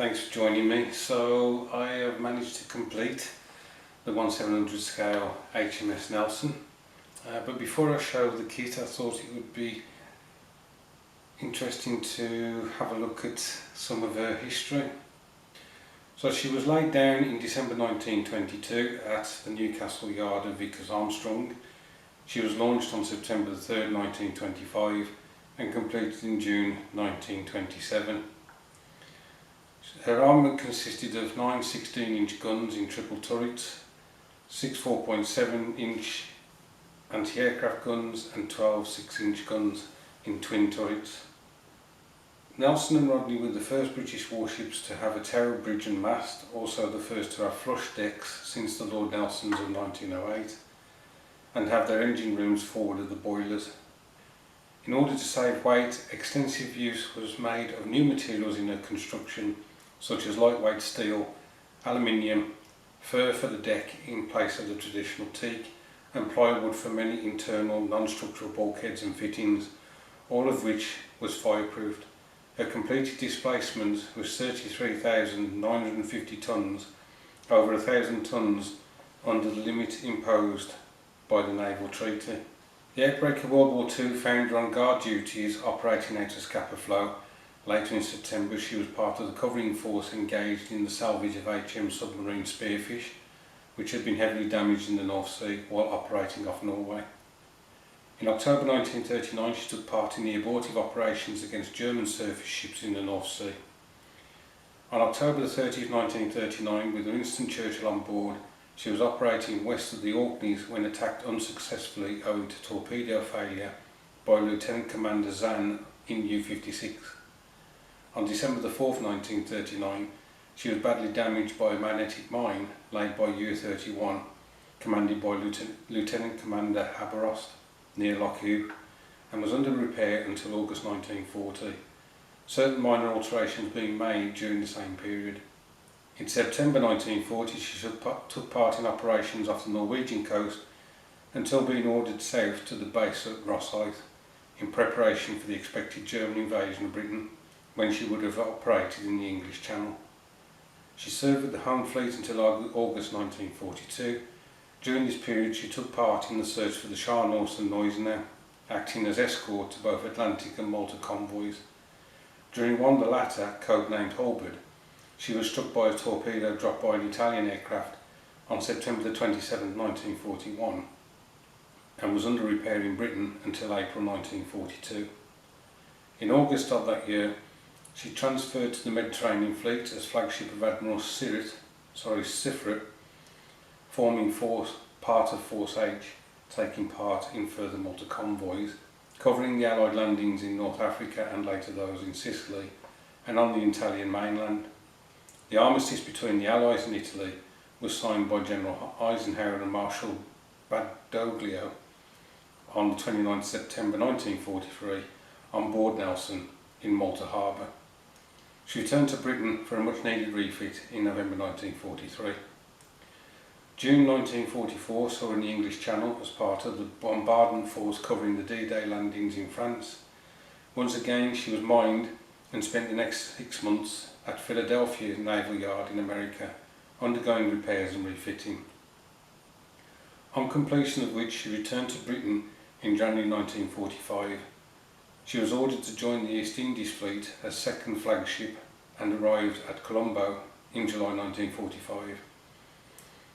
Thanks for joining me. So I have managed to complete the 1/700 scale HMS Nelson, but before I show the kit I thought it would be interesting to have a look at some of her history. So she was laid down in December 1922 at the Newcastle yard of Vickers Armstrong. She was launched on September 3rd, 1925 and completed in June 1927. Her armament consisted of 9 16-inch guns in triple turrets, 6 4.7-inch anti-aircraft guns and 12 6-inch guns in twin turrets. Nelson and Rodney were the first British warships to have a tower bridge and mast, also the first to have flush decks since the Lord Nelsons of 1908, and have their engine rooms forward of the boilers. In order to save weight, extensive use was made of new materials in her construction, such as lightweight steel, aluminium, fir for the deck in place of the traditional teak, and plywood for many internal non-structural bulkheads and fittings, all of which was fireproofed. Her completed displacement was 33,950 tonnes, over 1,000 tonnes under the limit imposed by the Naval Treaty. The outbreak of World War II found her on guard duties operating out of Scapa Flow. Later in September she was part of the covering force engaged in the salvage of HM submarine Spearfish, which had been heavily damaged in the North Sea while operating off Norway. In October 1939 she took part in the abortive operations against German surface ships in the North Sea. On October 30th, 1939, with Winston Churchill on board, she was operating west of the Orkneys when attacked unsuccessfully owing to torpedo failure by Lieutenant Commander Zahn in U-56. On December 4th, 1939, she was badly damaged by a magnetic mine laid by U-31, commanded by Lieutenant Commander Haberost near Lockhew, and was under repair until August 1940, certain minor alterations being made during the same period. In September 1940 she took part in operations off the Norwegian coast until being ordered south to the base at Rosyth in preparation for the expected German invasion of Britain, when she would have operated in the English Channel. She served with the Home Fleet until August 1942. During this period she took part in the search for the Shah Norse and Gneisenau, acting as escort to both Atlantic and Malta convoys. During one of the latter, codenamed Halberd, she was struck by a torpedo dropped by an Italian aircraft on September 27, 1941, and was under repair in Britain until April 1942. In August of that year, she transferred to the Mediterranean Fleet as flagship of Admiral Sifrit, forming part of Force H, taking part in further Malta convoys, covering the Allied landings in North Africa and later those in Sicily and on the Italian mainland. The armistice between the Allies and Italy was signed by General Eisenhower and Marshal Badoglio on the 29th September 1943 on board Nelson in Malta Harbour. She returned to Britain for a much needed refit in November 1943. June 1944 saw her in the English Channel as part of the bombardment force covering the D-Day landings in France. Once again she was mined and spent the next 6 months at Philadelphia Naval Yard in America, undergoing repairs and refitting. On completion of which she returned to Britain in January 1945. She was ordered to join the East Indies Fleet as second flagship and arrived at Colombo in July 1945.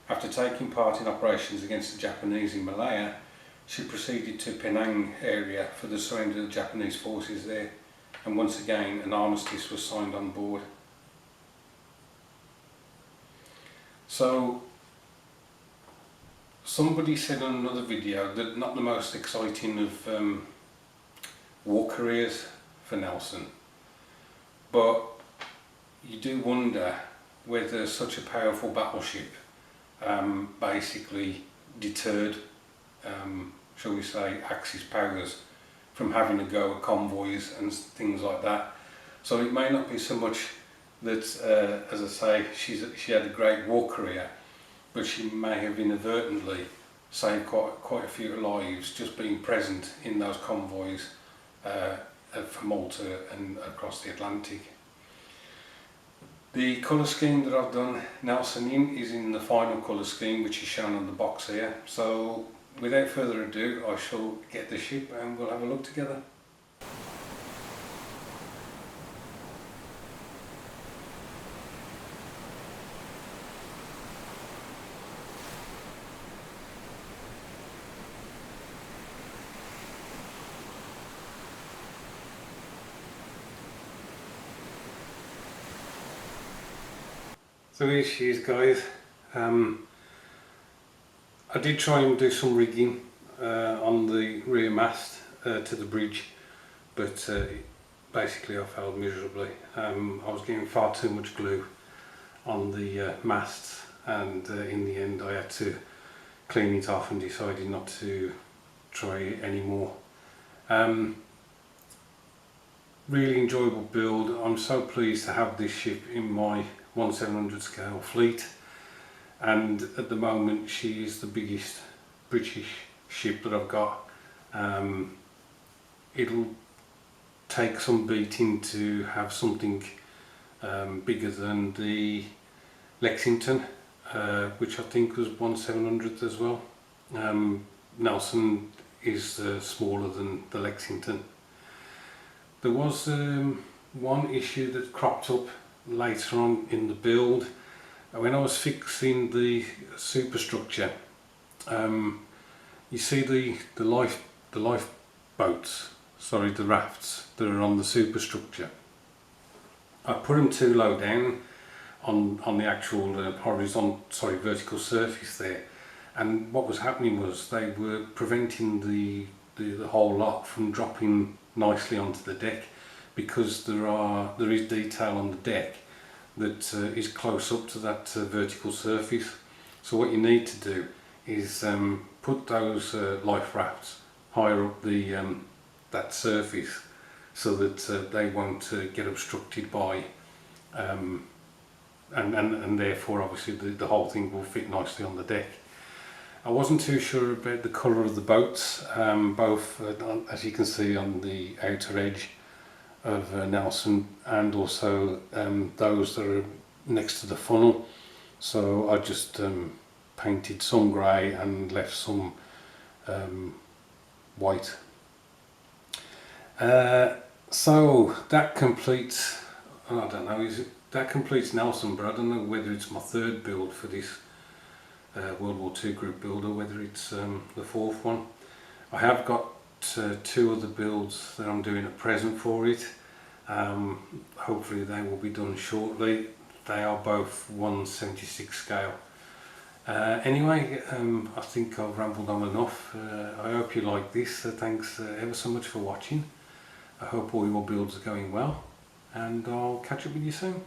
After taking part in operations against the Japanese in Malaya, she proceeded to Penang area for the surrender of the Japanese forces there, and once again an armistice was signed on board. So, somebody said on another video that not the most exciting of war careers for Nelson, but you do wonder whether such a powerful battleship basically deterred, shall we say, Axis powers from having a go at convoys and things like that. So it may not be so much that, as I say, she had a great war career, but she may have inadvertently saved quite a few lives just being present in those convoys for Malta and across the Atlantic. The colour scheme that I've done Nelson in is in the final colour scheme, which is shown on the box here. So without further ado, I shall get the ship and we'll have a look together. So here she is, guys. I did try and do some rigging on the rear mast to the bridge, but basically I failed miserably. I was getting far too much glue on the masts, and in the end I had to clean it off and decided not to try it anymore. Really enjoyable build. I'm so pleased to have this ship in my 1/700 scale fleet, and at the moment she is the biggest British ship that I've got. It'll take some beating to have something bigger than the Lexington, which I think was 1/700 as well. Nelson is smaller than the Lexington. There was one issue that cropped up later on in the build when I was fixing the superstructure. You see the lifeboats, sorry, the rafts that are on the superstructure. I put them too low down on the actual vertical surface there, and what was happening was they were preventing the whole lot from dropping nicely onto the deck, because there is detail on the deck that is close up to that vertical surface. So what you need to do is put those life rafts higher up that surface, so that they won't get obstructed by and therefore obviously the whole thing will fit nicely on the deck. I wasn't too sure about the colour of the boats, both as you can see on the outer edge of Nelson, and also those that are next to the funnel. So I just painted some grey and left some white. So that completes, I don't know, that completes Nelson, but I don't know whether it's my third build for this World War II group build, or whether it's the fourth one. I have got two other builds that I'm doing at present for it. Hopefully they will be done shortly. They are both 1/76 scale. Anyway, I think I've rambled on enough. I hope you like this. Thanks ever so much for watching. I hope all your builds are going well, and I'll catch up with you soon.